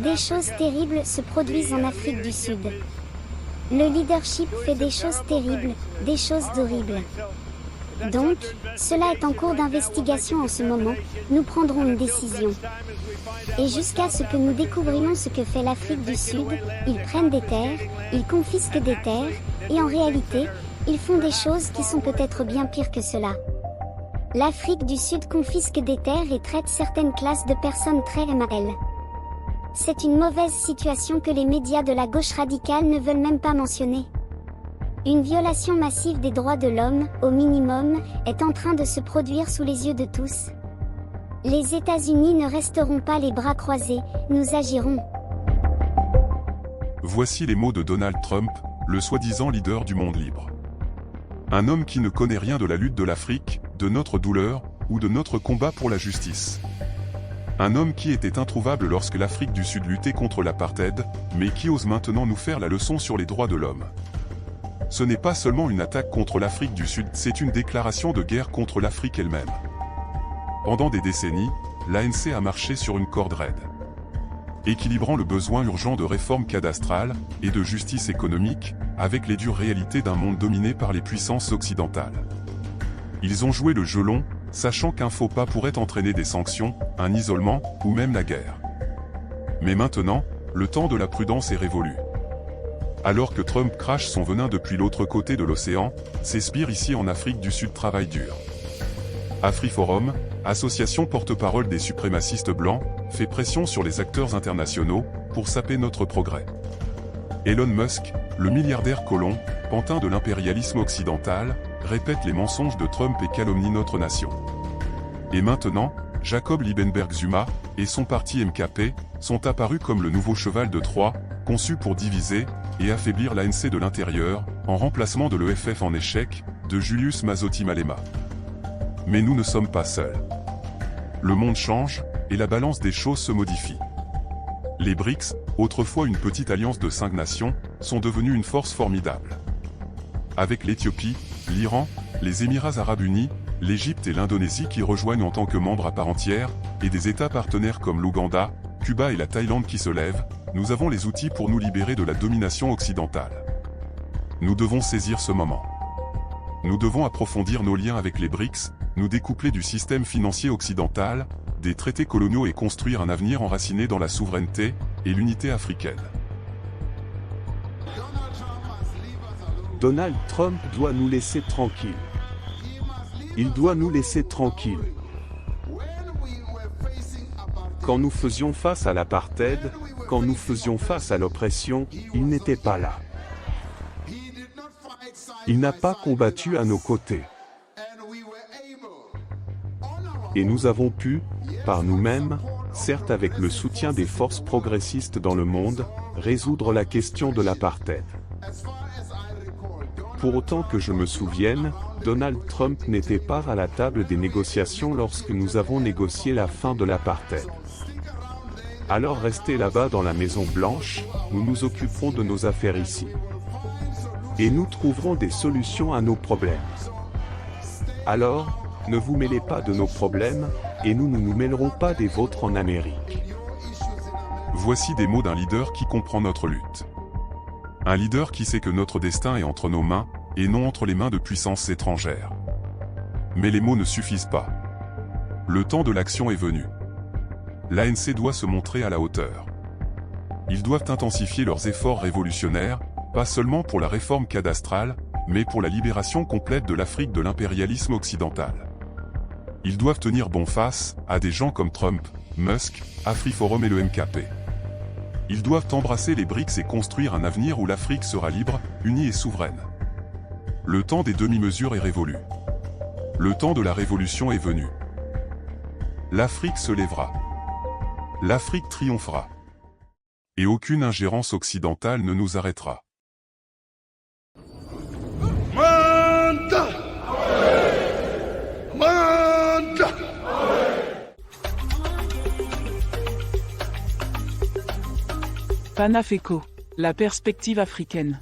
Des choses terribles se produisent en Afrique du Sud. Le leadership fait des choses terribles, des choses horribles. Donc, cela est en cours d'investigation en ce moment, nous prendrons une décision. Et jusqu'à ce que nous découvrions ce que fait l'Afrique du Sud, ils prennent des terres, ils confisquent des terres, et en réalité, ils font des choses qui sont peut-être bien pires que cela. L'Afrique du Sud confisque des terres et traite certaines classes de personnes très mal. C'est une mauvaise situation que les médias de la gauche radicale ne veulent même pas mentionner. Une violation massive des droits de l'homme, au minimum, est en train de se produire sous les yeux de tous. Les États-Unis ne resteront pas les bras croisés, nous agirons. Voici les mots de Donald Trump, le soi-disant leader du monde libre. Un homme qui ne connaît rien de la lutte de l'Afrique, de notre douleur, ou de notre combat pour la justice. Un homme qui était introuvable lorsque l'Afrique du Sud luttait contre l'apartheid, mais qui ose maintenant nous faire la leçon sur les droits de l'homme. Ce n'est pas seulement une attaque contre l'Afrique du Sud, c'est une déclaration de guerre contre l'Afrique elle-même. Pendant des décennies, l'ANC a marché sur une corde raide, équilibrant le besoin urgent de réforme cadastrale et de justice économique, avec les dures réalités d'un monde dominé par les puissances occidentales. Ils ont joué le jeu long, sachant qu'un faux pas pourrait entraîner des sanctions, un isolement, ou même la guerre. Mais maintenant, le temps de la prudence est révolu. Alors que Trump crache son venin depuis l'autre côté de l'océan, ses sbires ici en Afrique du Sud travaillent dur. AfriForum, association porte-parole des suprémacistes blancs, fait pression sur les acteurs internationaux pour saper notre progrès. Elon Musk, le milliardaire colon, pantin de l'impérialisme occidental, répète les mensonges de Trump et calomnie notre nation. Et maintenant, Jacob Liebenberg Zuma et son parti MKP sont apparus comme le nouveau cheval de Troie, conçu pour diviser et affaiblir l'ANC de l'intérieur, en remplacement de l'EFF en échec, de Julius Mazotti Malema. Mais nous ne sommes pas seuls. Le monde change, et la balance des choses se modifie. Les BRICS, autrefois une petite alliance de 5 nations, sont devenus une force formidable. Avec l'Éthiopie, l'Iran, les Émirats arabes unis, l'Égypte et l'Indonésie qui rejoignent en tant que membres à part entière, et des États partenaires comme l'Ouganda, Cuba et la Thaïlande qui se lèvent, nous avons les outils pour nous libérer de la domination occidentale. Nous devons saisir ce moment. Nous devons approfondir nos liens avec les BRICS, nous découpler du système financier occidental, des traités coloniaux et construire un avenir enraciné dans la souveraineté et l'unité africaine. Donald Trump doit nous laisser tranquilles. Il doit nous laisser tranquilles. Quand nous faisions face à l'apartheid, quand nous faisions face à l'oppression, il n'était pas là. Il n'a pas combattu à nos côtés. Et nous avons pu, par nous-mêmes, certes avec le soutien des forces progressistes dans le monde, résoudre la question de l'apartheid. Pour autant que je me souvienne, Donald Trump n'était pas à la table des négociations lorsque nous avons négocié la fin de l'apartheid. Alors restez là-bas dans la Maison Blanche, nous nous occuperons de nos affaires ici. Et nous trouverons des solutions à nos problèmes. Alors, ne vous mêlez pas de nos problèmes, et nous ne nous mêlerons pas des vôtres en Amérique. Voici des mots d'un leader qui comprend notre lutte. Un leader qui sait que notre destin est entre nos mains, et non entre les mains de puissances étrangères. Mais les mots ne suffisent pas. Le temps de l'action est venu. L'ANC doit se montrer à la hauteur. Ils doivent intensifier leurs efforts révolutionnaires, pas seulement pour la réforme cadastrale, mais pour la libération complète de l'Afrique de l'impérialisme occidental. Ils doivent tenir bon face à des gens comme Trump, Musk, AfriForum et le MKP. Ils doivent embrasser les BRICS et construire un avenir où l'Afrique sera libre, unie et souveraine. Le temps des demi-mesures est révolu. Le temps de la révolution est venu. L'Afrique se lèvera. L'Afrique triomphera. Et aucune ingérence occidentale ne nous arrêtera. Manda! Manda! Panafrico, la perspective africaine.